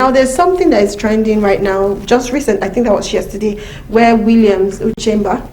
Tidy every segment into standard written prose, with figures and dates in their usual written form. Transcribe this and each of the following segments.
Now, there's something that is trending right now, just recent, I think that was yesterday, where Williams Uchemba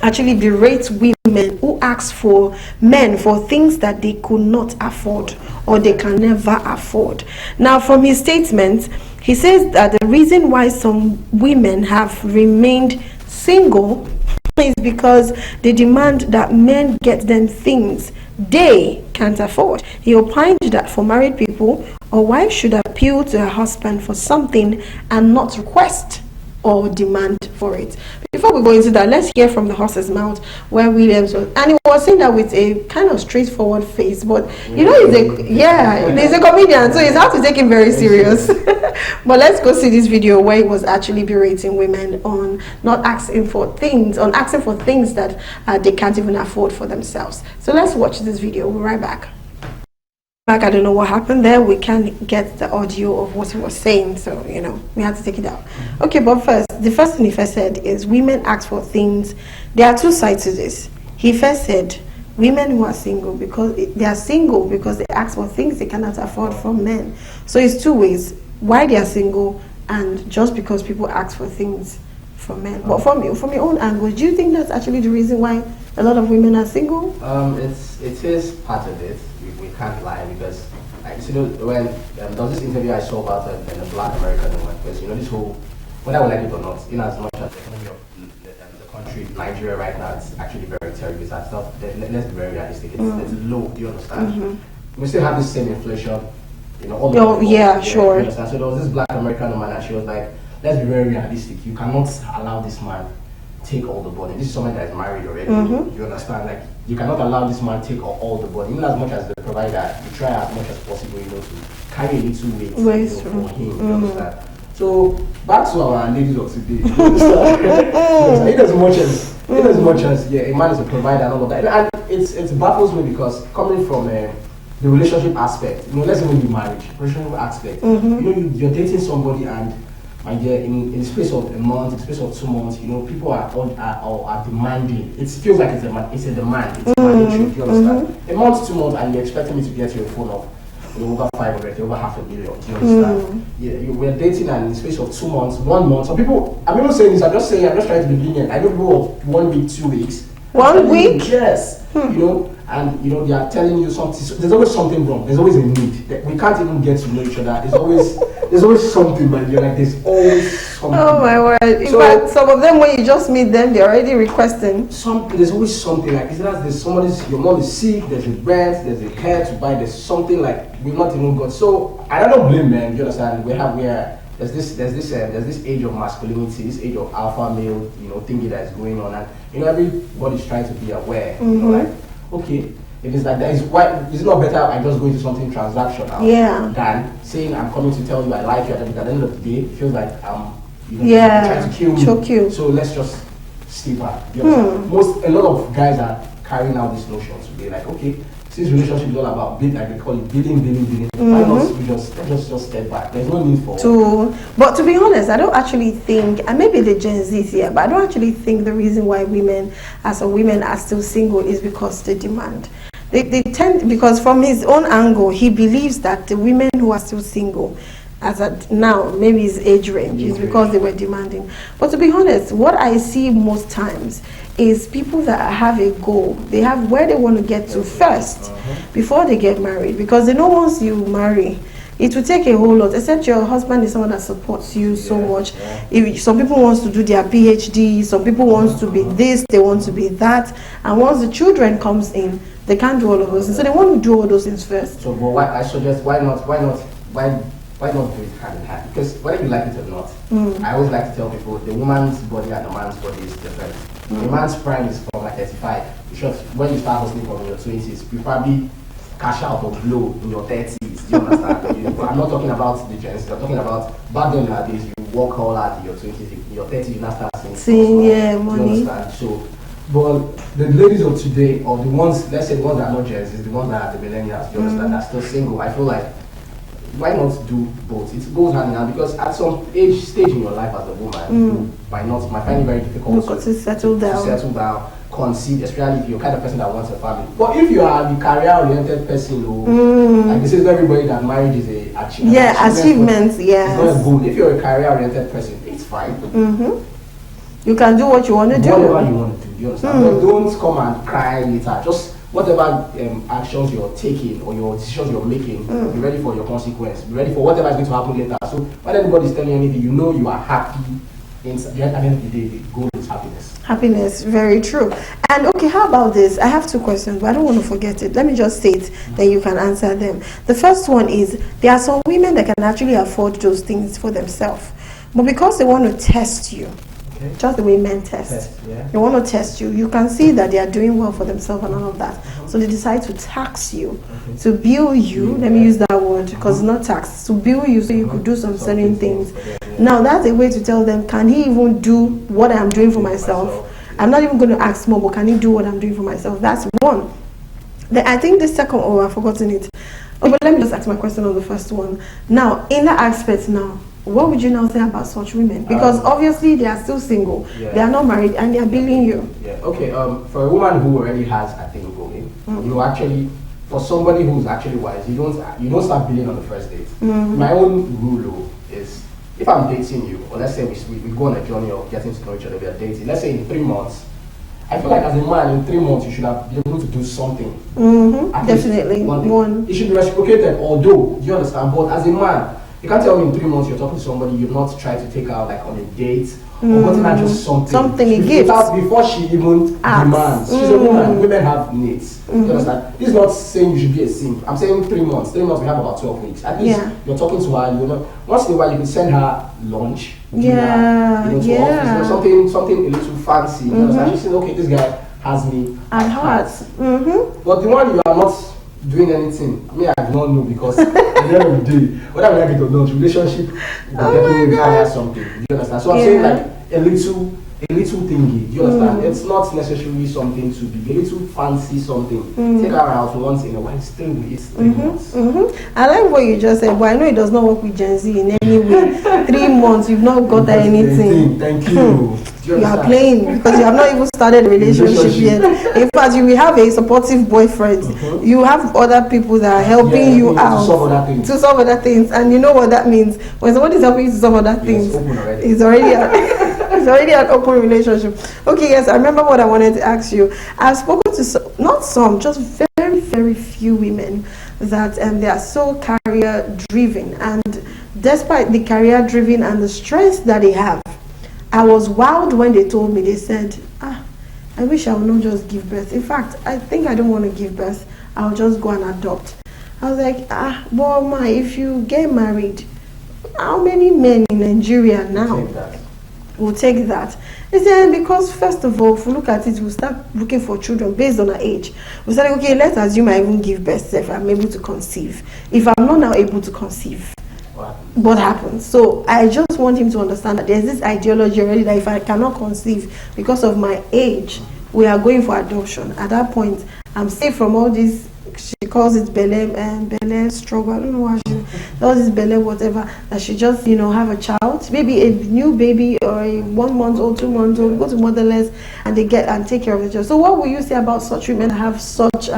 actually berates women who ask for men for things that they could not afford or they can never afford. Now, from his statements, he says that the reason why some women have remained single is because they demand that men get them things they can't afford. He opined that for married people, a wife should appeal to her husband for something and not request or demand for it. Before we go into that, let's hear from the horse's mouth where Williams was, and he was saying that with a kind of straightforward face, but you know, he's a comedian, so he's have to take him very serious. But let's go see this video where he was actually berating women on not asking for things, that they can't even afford for themselves. So let's watch this video. We'll be right back. I don't know what happened there. We can't get the audio of what he was saying, so you know, we had to take it out. Okay, but first, the first thing he first said is women ask for things. There are two sides to this. He first said women who are single because they ask for things they cannot afford from men. So it's two ways: why they are single and just because people ask for things from men. But from your own angle, do you think that's actually the reason why a lot of women are single? It is part of it. We can't lie, because when there was this interview I saw about a black American woman, because this whole, whether we like it or not, in as much as the economy of the country, Nigeria right now, it's actually very terrible. It's not, let's be very realistic. It's low. Do you understand? We still have the same inflation. All sure. You understand? So there was this black American woman, and she was like, let's be very realistic. You cannot allow this man take all the body. This is someone that is married already. You understand? Like, you cannot allow this man take all the body. Even as much as the provider, you try as much as possible, to carry a little weight for him. You understand? So back to our ladies of today. You understand? in as much as a man is a provider and all of that, and it baffles me, because coming from the relationship aspect, let's even be marriage, relationship aspect. You're dating somebody, and my dear, in the space of a month, in the space of 2 months, people are demanding. It feels like it's a demand. It's mandatory. You understand? A month, 2 months, and you're expecting me to get you a phone of over 500, over $500,000. Do you understand? We're dating, and in the space of 2 months, 1 month. Some people, I'm not saying this. I'm just trying to be lenient. I know people of 1 week, 2 weeks. 1 week? Yes. And they are telling you something. So there's always something wrong. There's always a need. We can't even get to know each other. There's always something, man. You're like, there's always something. Oh my word! In fact, some of them, when you just meet them, they're already requesting something. There's always something, like, there's your mom is sick. There's a rent. There's a hair to buy. There's something, like, we've not even got. So I don't blame men. You understand? There's this age of masculinity, this age of alpha male, thinking that is going on, and everybody's trying to be aware. Like, okay, if it's like that, is it not better I just go into something transactional than saying I'm coming to tell you I like you, and at the end of the day, it feels like I'm trying to kill me. Choke you. So let's just sleep back. A lot of guys are carrying out this notion today, like, okay, since relationship is all about building, like they call it building, why not we just step back? There's no need for But to be honest, I don't actually think, and maybe the Gen Zs here, but I don't actually think the reason why women are still single is because they demand. They tend, because from his own angle, he believes that the women who are still single, as at now, maybe his age range, is because they were demanding. But to be honest, what I see most times is people that have a goal. They have where they want to get to first before they get married, because they know once you marry, it will take a whole lot, except your husband is someone that supports you so much. If some people want to do their PhD, some people want to be this, they want to be that, and once the children comes in, they can't do all of those things. So they want to do all those things first. So, but I suggest why not do it hand in hand? Because whether you like it or not, I always like to tell people the woman's body and the man's body is different. The man's prime is from like 35. When you start hustling from your 20s, you probably cash out or blow in your 30s. Do you understand? I'm not talking about the gens. I'm talking about back then nowadays. You work all out in your 20s, in your 30s, you now start seeing money. You understand? So, but the ladies of today, or the ones, let's say the ones that are not gens, is the ones that are the millennials. You understand? That are still single. I feel like, why not do both? It goes hand in hand, because at some stage in your life as a woman, you might find it very difficult to settle down. conceive, especially if you're the kind of person that wants a family. But if you are the career-oriented person, like this is everybody that married is a achievement. Yeah, achievements. Yes. It's not a goal. If you're a career-oriented person, it's fine. You can do what you want to do. Whatever you want to do. You understand? But don't come and cry later. Just whatever actions you're taking or your decisions you're making, be ready for your consequence. Be ready for whatever is going to happen later. So when anybody's telling you anything, you know you are happy. At the end of the day, the goal is happiness. Happiness, very true. And okay, how about this? I have two questions, but I don't want to forget it. Let me just say it, then you can answer them. The first one is, there are some women that can actually afford those things for themselves, but because they want to test you, just the way men test. They want to test you. You can see that they are doing well for themselves and all of that. So they decide to tax you, to bill you. Let me use that word because it's not tax. To bill you so you could do some certain things. Now that's a way to tell them, can he even do what I'm doing for myself? I'm not even going to ask more, but can he do what I'm doing for myself? That's one. Then I think the second, I've forgotten it. Oh, but let me just ask my question on the first one. Now, in that aspect now, what would you now say about such women? Because obviously they are still single, they are not married, and they are billing you. Okay. For a woman who already has a thing going, you actually, for somebody who's actually wise, you don't start billing on the first date. My own rule is, if I'm dating you, or let's say we go on a journey of getting to know each other, we are dating. Let's say in 3 months, I feel like as a man in 3 months you should have been able to do something. Definitely. One. It should be reciprocated. Although, do you understand? But as a man, you can't tell me in 3 months you're talking to somebody, you've not tried to take her like on a date, or whatever, just something. Something he gives. Before she even demands. She's a woman. Women have needs. Do you understand? This is not saying you should be a simp. I'm saying 3 months. 3 months we have about 12 weeks. At least you're talking to her. You know, once in a while you can send her lunch. Dinner, to office, something a little fancy. You understand? She says, okay, this guy has me at heart. But the one you are not doing anything, I do not know, because at the end of the day, whether we like it or not, relationship will definitely require something. Do you understand? So I'm saying like a little thingy. Do you understand? It's not necessarily something to be a little fancy something. Take her out once in a while. Still, it's 3 months. I like what you just said, but I know it does not work with Gen Z in any way. 3 months, you've not got anything. Thank you. You are playing because you have not even started a relationship yet. In fact, you will have a supportive boyfriend. You have other people that are helping you out to solve other things. And you know what that means? When somebody is helping you to solve other things, it's already an open relationship. Okay, yes, I remember what I wanted to ask you. I've spoken to not some, just very, very few women that they are so career driven, and despite the career driven and the stress that they have, I was wowed when they told me, they said, I wish I would not just give birth. In fact, I think I don't want to give birth. I'll just go and adopt. I was like, but if you get married, how many men in Nigeria now will take that? They said, because first of all, if we look at it, we'll start looking for children based on our age. We'll say, okay, let's assume I even give birth if I'm able to conceive. If I'm not now able to conceive, what happens? So I just want him to understand that there's this ideology already that if I cannot conceive because of my age, we are going for adoption. At that point, I'm safe from all this. She calls it Bele struggle. I don't know why all this Bele whatever. That she just have a child, maybe a new baby or a 1 month old, 2 months old, go to motherless and they get and take care of the child. So what will you say about such women that have such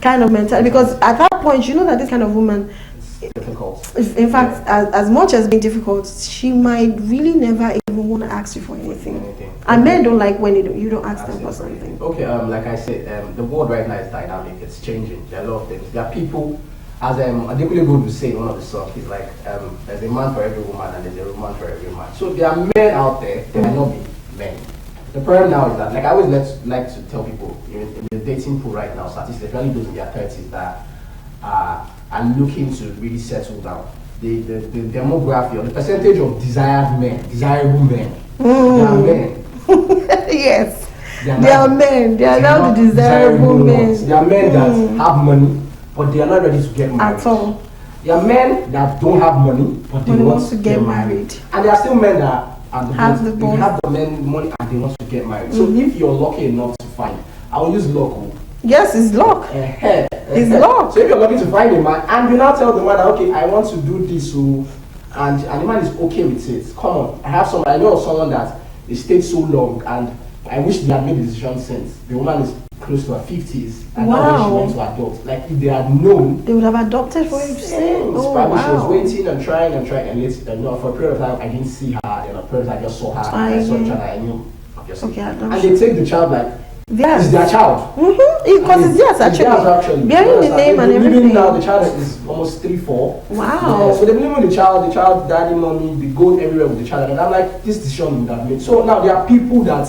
kind of mentality? Because at that point, you know that this kind of woman, difficult. In fact, as much as being difficult, she might really never even want to ask you for anything. And men don't like when you don't ask them for something. Okay, like I said, the world right now is dynamic. It's changing. There are a lot of things. There are people, as Adekunle Gold would say in one of the songs, he's like, there's a man for every woman and there's a woman for every man. So there are men out there. There might not be men. The problem now is that, like I always like to tell people, in the dating pool right now, statistics, especially those in their 30s that are looking to really settle down. The demography or the percentage of desirable men, they are men. Yes, they are men. They are now the desirable men. They are men that have money, but they are not ready to get married. At all. There are men that don't have money, but they want to get married. And there are still men that have the money and they want to get married. So if you're lucky enough to find, I will use luck. Yes, it's luck. It's luck. So if you're lucky to find a man and you now tell the man that, okay, I want to do this, and the man is okay with it. Come on, I know of someone that they stayed so long and I wish they had made the decision since. The woman is close to her 50s, and now when she went to adopt, like if they had known, they would have adopted for him. Oh, probably she was wow. waiting and trying, and for a period of time I didn't see her. In a period, I just saw her. I saw each other. I knew, obviously. Okay, and they take the child like. Yes. It's their child. Because it's theirs actually. Bearing the name and everything. Now the child is almost 3-4. Wow. Yeah, so they've been living with the child, daddy, mommy, they go everywhere with the child. And I'm like, this decision would have made. So now there are people that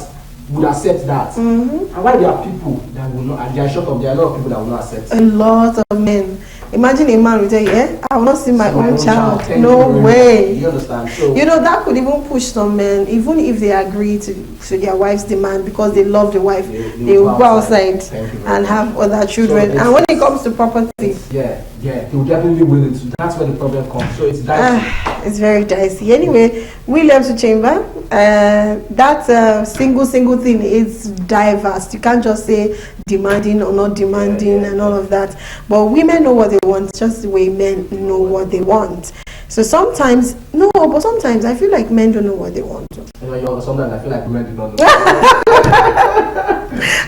would accept that. And why there are people that will not, and they are short of, there are a lot of people that will not accept. A lot of men. Imagine a man will tell you, I will not see my own child. No way. You understand? So, you know, that could even push some men, even if they agree to their wife's demand because they love the wife, they will go outside and have other children. So and when it comes to property, they will definitely will it. So that's where the problem comes. So it's dicey. It's very dicey. Anyway, Williams Uchemba, that single thing is diverse. You can't just say demanding or not demanding and all of that. But women know what they want, just the way men know what they want. So sometimes I feel like men don't know what they want. Sometimes I feel like men do not know.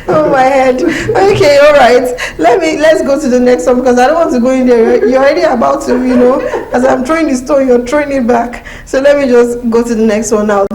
Oh my head. Okay, all right. Let's go to the next one because I don't want to go in there. You're already about to, as I'm throwing the stone, you're throwing it back. So let me just go to the next one now.